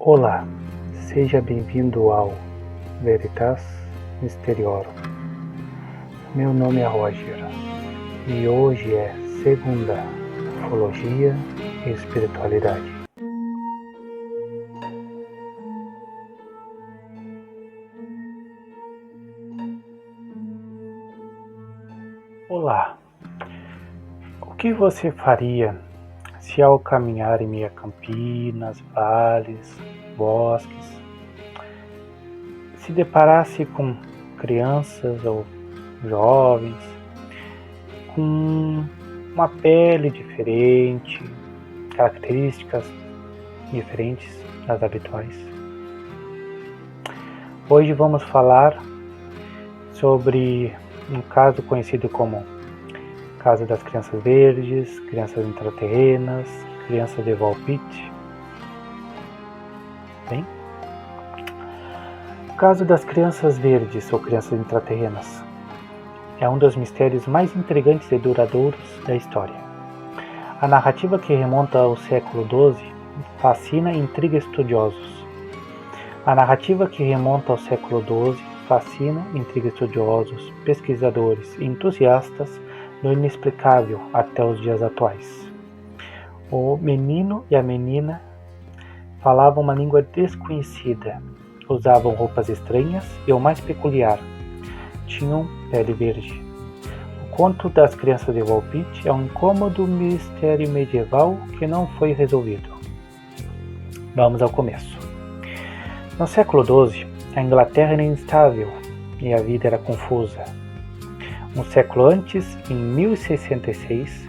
Olá, seja bem-vindo ao Veritas Mysteriorum. Meu nome é Roger e hoje é segunda Ufologia e Espiritualidade. Olá, o que você faria se ao caminhar em meio a campinas, vales, bosques, se deparasse com crianças ou jovens com uma pele diferente, características diferentes das habituais? Hoje vamos falar sobre um caso conhecido como Caso das Crianças Verdes, Crianças Intraterrenas, Crianças de Volpit. Bem, o caso das Crianças Verdes ou Crianças Intraterrenas é um dos mistérios mais intrigantes e duradouros da história. A narrativa, que remonta ao século XII, fascina e intriga estudiosos. Pesquisadores e entusiastas do inexplicável até os dias atuais. O menino e a menina falavam uma língua desconhecida, usavam roupas estranhas e, o mais peculiar, tinham pele verde. O conto das Crianças de Volpit é um incômodo mistério medieval que não foi resolvido. Vamos ao começo. No século XII, a Inglaterra era instável e a vida era confusa. Um século antes, em 1066,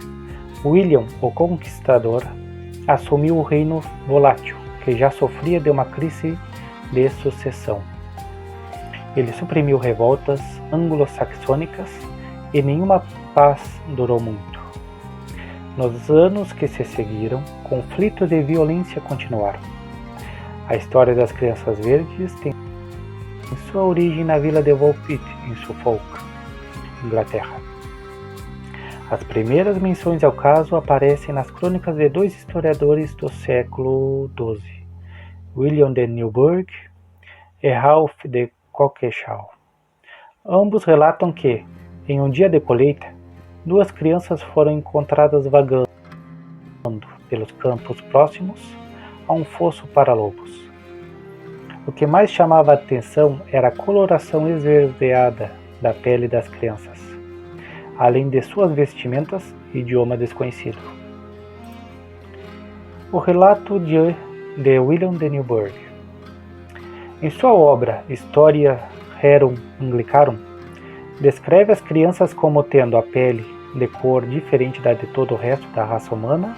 William, o Conquistador, assumiu o reino volátil, que já sofria de uma crise de sucessão. Ele suprimiu revoltas anglo-saxônicas e nenhuma paz durou muito. Nos anos que se seguiram, conflitos e violência continuaram. A história das Crianças Verdes tem sua origem na vila de Volpit, em Suffolk, Inglaterra. As primeiras menções ao caso aparecem nas crônicas de dois historiadores do século XII, William de Newburgh e Ralph de Cockeshall. Ambos relatam que, em um dia de colheita, duas crianças foram encontradas vagando pelos campos próximos a um fosso para lobos. O que mais chamava a atenção era a coloração esverdeada da pele das crianças, além de suas vestimentas e idioma desconhecido. O relato de William de Newburgh. Em sua obra Historia Rerum Anglicarum, descreve as crianças como tendo a pele de cor diferente da de todo o resto da raça humana.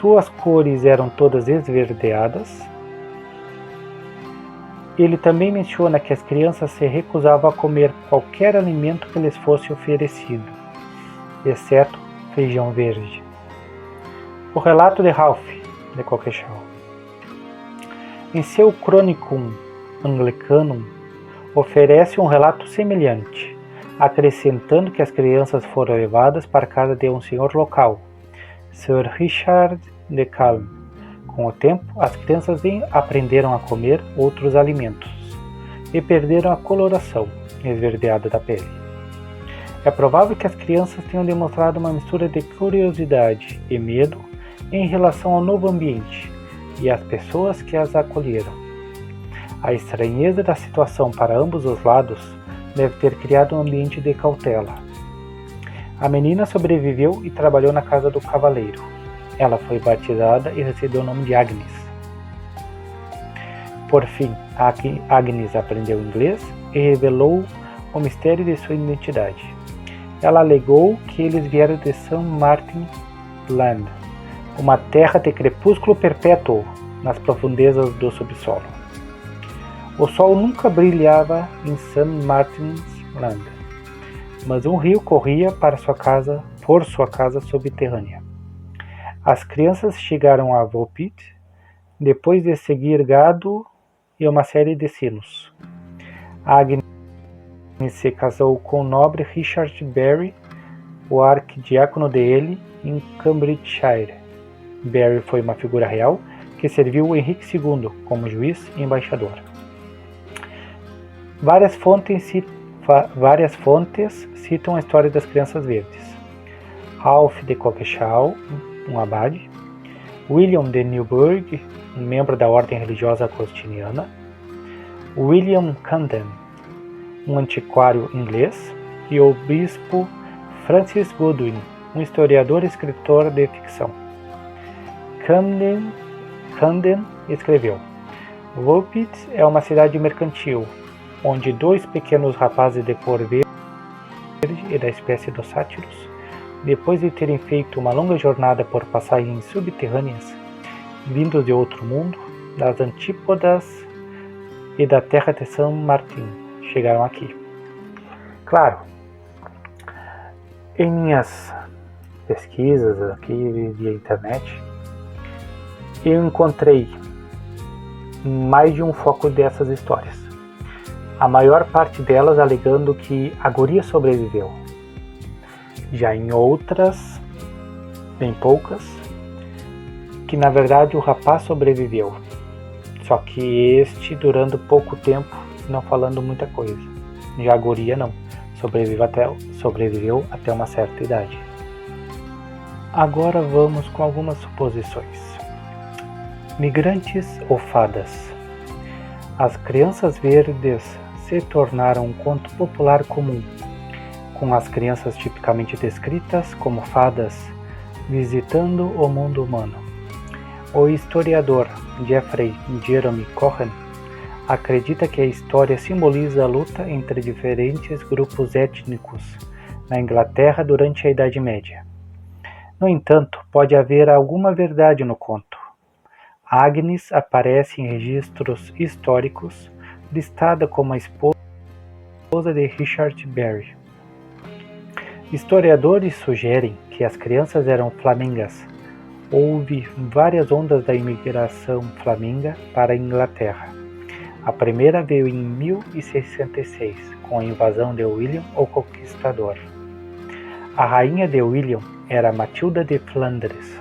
Suas cores eram todas esverdeadas. Ele também menciona que as crianças se recusavam a comer qualquer alimento que lhes fosse oferecido, exceto feijão verde. O relato de Ralph de Cockeshall. Em seu Chronicon Anglicanum, oferece um relato semelhante, acrescentando que as crianças foram levadas para a casa de um senhor local, Sir Richard de Calne. Com o tempo, as crianças aprenderam a comer outros alimentos e perderam a coloração esverdeada da pele. É provável que as crianças tenham demonstrado uma mistura de curiosidade e medo em relação ao novo ambiente e às pessoas que as acolheram. A estranheza da situação para ambos os lados deve ter criado um ambiente de cautela. A menina sobreviveu e trabalhou na casa do cavaleiro. Ela foi batizada e recebeu o nome de Agnes. Por fim, Agnes aprendeu inglês e revelou o mistério de sua identidade. Ela alegou que eles vieram de St. Martin's Land, uma terra de crepúsculo perpétuo nas profundezas do subsolo. O sol nunca brilhava em St. Martin's Land, mas um rio corria por sua casa subterrânea. As crianças chegaram a Volpit depois de seguir gado e uma série de sinos. Agnes se casou com o nobre Richard Barry, o arquidiácono de Ely, em Cambridgeshire. Barry foi uma figura real que que serviu Henrique II como juiz e embaixador. Várias fontes citam a história das Crianças Verdes. Ralph de Coggeshall, um abade, William de Newburgh, um membro da ordem religiosa agostiniana, William Camden, um antiquário inglês, e o bispo Francis Godwin, um historiador e escritor de ficção. Camden escreveu: Woolpit é uma cidade mercantil, onde 2 pequenos rapazes de cor verde e da espécie dos sátiros, depois de terem feito uma longa jornada por passagens subterrâneas, vindos de outro mundo, das antípodas e da terra de São Martin, chegaram aqui. Claro, em minhas pesquisas aqui via internet, eu encontrei mais de um foco dessas histórias. A maior parte delas alegando que a guria sobreviveu. Já em outras, bem poucas, que na verdade o rapaz sobreviveu. Só que este durando pouco tempo, não falando muita coisa. Já a guria não, sobreviveu até uma certa idade. Agora vamos com algumas suposições. Migrantes ou fadas? As Crianças Verdes se tornaram um conto popular comum, com as crianças tipicamente descritas como fadas visitando o mundo humano. O historiador Jeffrey Jeremy Cohen acredita que a história simboliza a luta entre diferentes grupos étnicos na Inglaterra durante a Idade Média. No entanto, pode haver alguma verdade no conto. Agnes aparece em registros históricos, listada como a esposa de Richard Berry. Historiadores sugerem que as crianças eram flamengas. Houve várias ondas da imigração flamenga para a Inglaterra. A primeira veio em 1066, com a invasão de William o Conquistador. A rainha de William era Matilda de Flandres.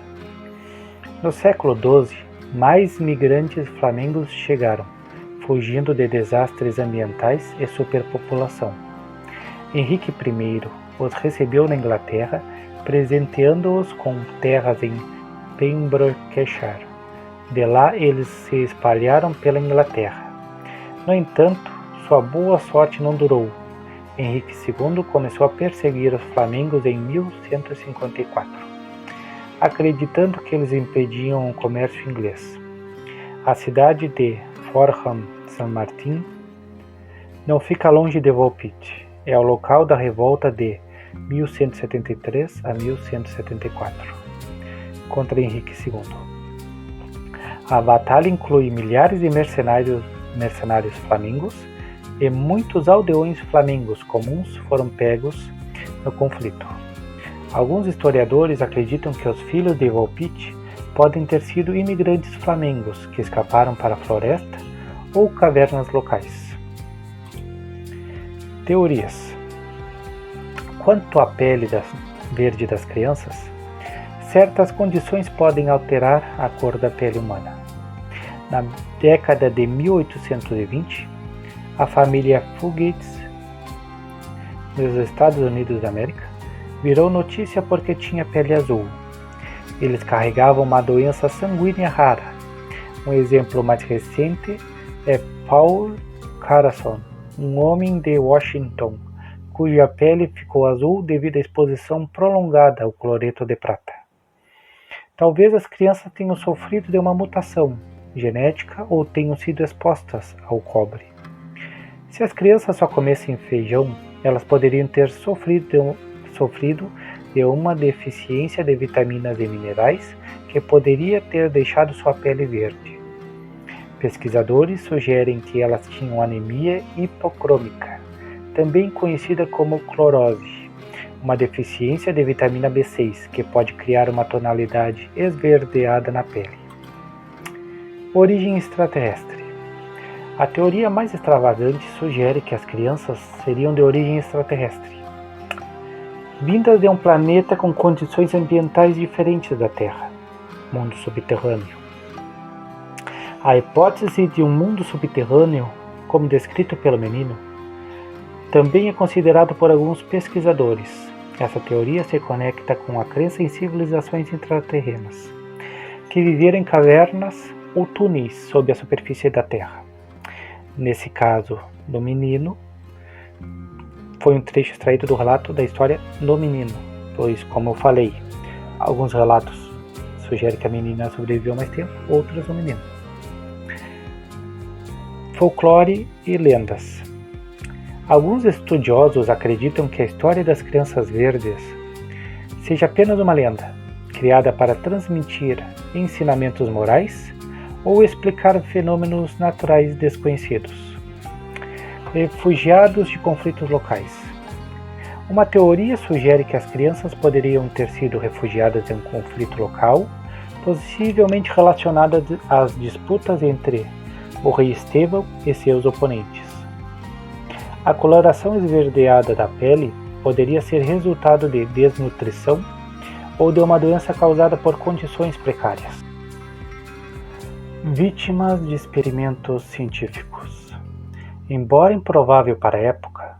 No século XII, mais migrantes flamengos chegaram, fugindo de desastres ambientais e superpopulação. Henrique I os recebeu na Inglaterra, presenteando-os com terras em Pembrokeshire. De lá eles se espalharam pela Inglaterra. No entanto, sua boa sorte não durou. Henrique II começou a perseguir os flamengos em 1154, acreditando que eles impediam o comércio inglês. A cidade de Forham St. Martin não fica longe de Woolpit. É o local da revolta de 1173 a 1174 contra Henrique II. A batalha inclui milhares de mercenários flamengos e muitos aldeões flamengos comuns foram pegos no conflito. Alguns historiadores acreditam que os filhos de Woolpit podem ter sido imigrantes flamengos que escaparam para a floresta ou cavernas locais. Teorias. Quanto à pele verde das crianças, certas condições podem alterar a cor da pele humana. Na década de 1820, a família Fugates, nos Estados Unidos da América, virou notícia porque tinha pele azul. Eles carregavam uma doença sanguínea rara. Um exemplo mais recente é Paul Carason, um homem de Washington, cuja pele ficou azul devido à exposição prolongada ao cloreto de prata. Talvez as crianças tenham sofrido de uma mutação genética ou tenham sido expostas ao cobre. Se as crianças só comessem feijão, elas poderiam ter sofrido de uma deficiência de vitaminas e minerais que poderia ter deixado sua pele verde. Pesquisadores sugerem que elas tinham anemia hipocrômica, também conhecida como clorose, uma deficiência de vitamina B6 que pode criar uma tonalidade esverdeada na pele. Origem extraterrestre. A teoria mais extravagante sugere que as crianças seriam de origem extraterrestre, vindas de um planeta com condições ambientais diferentes da Terra, mundo subterrâneo. A hipótese de um mundo subterrâneo, como descrito pelo menino, também é considerada por alguns pesquisadores. Essa teoria se conecta com a crença em civilizações intraterrenas, que viveram em cavernas ou túneis sob a superfície da Terra. Nesse caso do menino, foi um trecho extraído do relato da história do menino, pois, como eu falei, alguns relatos sugerem que a menina sobreviveu mais tempo, outros o menino. Folclore e lendas. Alguns estudiosos acreditam que a história das crianças verdes seja apenas uma lenda, criada para transmitir ensinamentos morais ou explicar fenômenos naturais desconhecidos. Refugiados de conflitos locais. Uma teoria sugere que as crianças poderiam ter sido refugiadas em um conflito local, possivelmente relacionadas às disputas entre o rei Estevão e seus oponentes. A coloração esverdeada da pele poderia ser resultado de desnutrição ou de uma doença causada por condições precárias. Vítimas de experimentos científicos. Embora improvável para a época,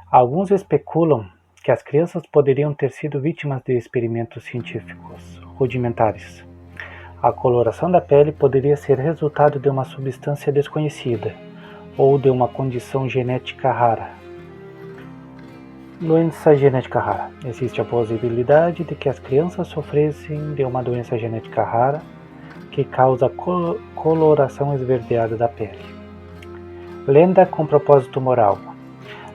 alguns especulam que as crianças poderiam ter sido vítimas de experimentos científicos rudimentares. A coloração da pele poderia ser resultado de uma substância desconhecida ou de uma condição genética rara. Doença genética rara. Existe a possibilidade de que as crianças sofressem de uma doença genética rara que causa coloração esverdeada da pele. Lenda com propósito moral.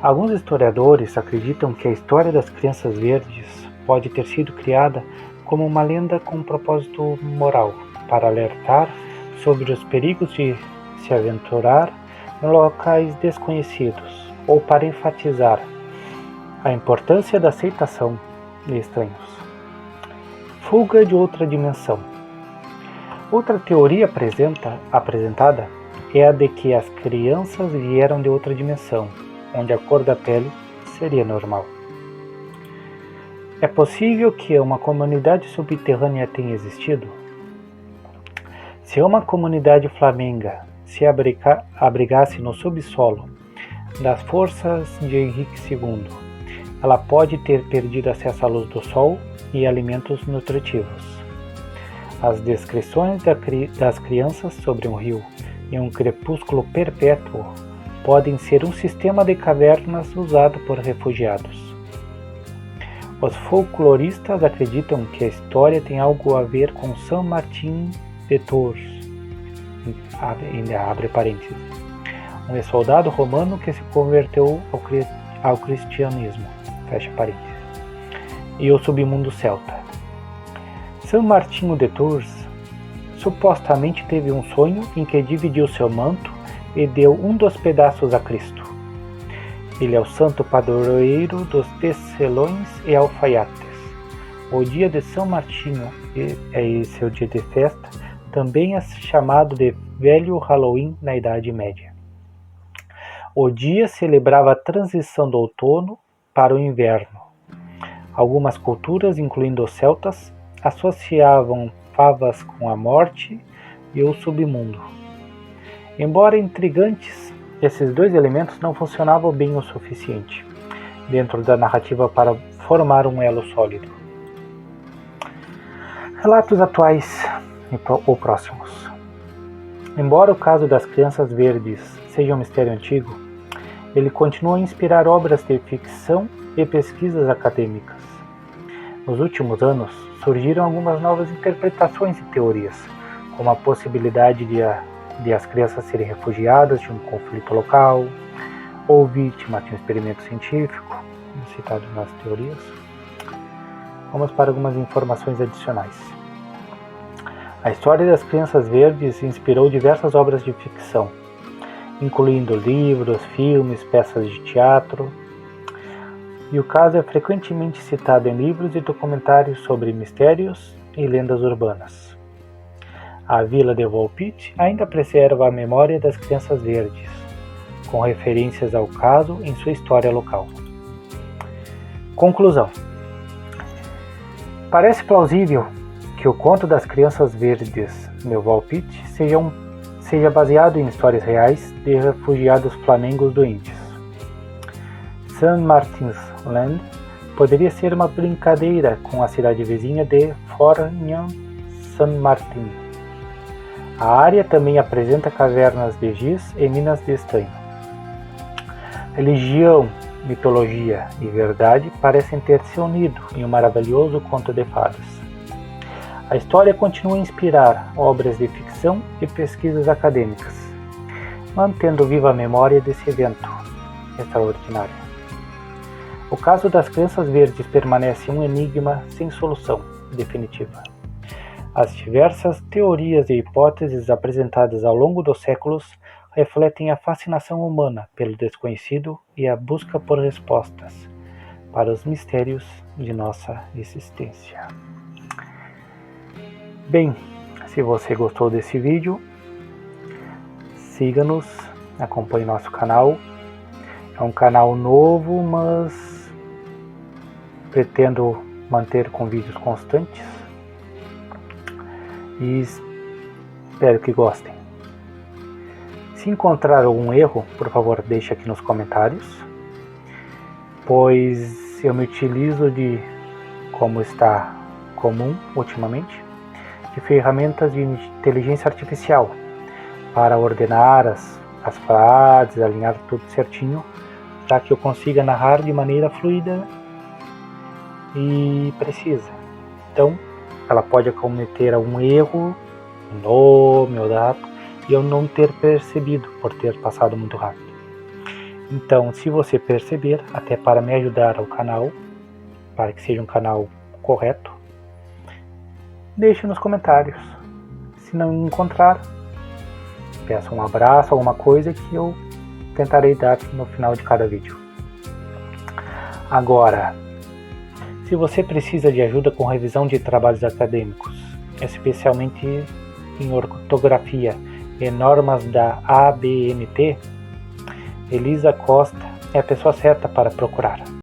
Alguns historiadores acreditam que a história das crianças verdes pode ter sido criada como uma lenda com propósito moral, para alertar sobre os perigos de se aventurar em locais desconhecidos, ou para enfatizar a importância da aceitação de estranhos. Fuga de outra dimensão. Outra teoria apresentada é a de que as crianças vieram de outra dimensão, onde a cor da pele seria normal. É possível que uma comunidade subterrânea tenha existido? Se uma comunidade flamenga se abrigasse no subsolo das forças de Henrique II, ela pode ter perdido acesso à luz do sol e alimentos nutritivos. As descrições das crianças sobre um rio em um crepúsculo perpétuo podem ser um sistema de cavernas usado por refugiados. Os folcloristas acreditam que a história tem algo a ver com São Martim de Tours, abre parênteses, um ex-soldado romano que se converteu ao cristianismo, fecha parênteses, e o submundo celta. São Martinho de Tours supostamente teve um sonho em que dividiu seu manto e deu um dos pedaços a Cristo. Ele é o santo padroeiro dos tecelões e alfaiates. O dia de São Martinho é seu dia de festa, também é chamado de Velho Halloween na Idade Média. O dia celebrava a transição do outono para o inverno. Algumas culturas, incluindo os celtas, associavam favas com a morte e o submundo. Embora intrigantes, esses dois elementos não funcionavam bem o suficiente dentro da narrativa para formar um elo sólido. Relatos atuais ou próximos. Embora o caso das crianças verdes seja um mistério antigo, ele continua a inspirar obras de ficção e pesquisas acadêmicas. Nos últimos anos, surgiram algumas novas interpretações e teorias, como a possibilidade de as crianças serem refugiadas de um conflito local, ou vítimas de um experimento científico, citado nas teorias. Vamos para algumas informações adicionais. A história das crianças verdes inspirou diversas obras de ficção, incluindo livros, filmes, peças de teatro, e o caso é frequentemente citado em livros e documentários sobre mistérios e lendas urbanas. A vila de Volpit ainda preserva a memória das crianças verdes, com referências ao caso em sua história local. Conclusão. Parece plausível que o conto das crianças verdes de Volpit seja baseado em histórias reais de refugiados flamengos doentes. St. Martin's Land poderia ser uma brincadeira com a cidade vizinha de Forgnano-Saint-Martin. A área também apresenta cavernas de giz e minas de estanho. Religião, mitologia e verdade parecem ter se unido em um maravilhoso conto de fadas. A história continua a inspirar obras de ficção e pesquisas acadêmicas, mantendo viva a memória desse evento extraordinário. O caso das Crianças Verdes permanece um enigma sem solução definitiva. As diversas teorias e hipóteses apresentadas ao longo dos séculos refletem a fascinação humana pelo desconhecido e a busca por respostas para os mistérios de nossa existência. Bem, se você gostou desse vídeo, siga-nos, acompanhe nosso canal. É um canal novo, mas pretendo manter com vídeos constantes e espero que gostem. Se encontrar algum erro, por favor, deixe aqui nos comentários, pois eu me utilizo de, como está comum ultimamente, de ferramentas de inteligência artificial para ordenar as frases, alinhar tudo certinho, para que eu consiga narrar de maneira fluida e precisa. Então, ela pode cometer algum erro, nome ou data, e eu não ter percebido por ter passado muito rápido. Então, se você perceber, até para me ajudar ao canal, para que seja um canal correto, deixe nos comentários. Se não encontrar, peça um abraço, alguma coisa que eu tentarei dar no final de cada vídeo. Agora, se você precisa de ajuda com revisão de trabalhos acadêmicos, especialmente em ortografia e normas da ABNT, Elisa Costa é a pessoa certa para procurar.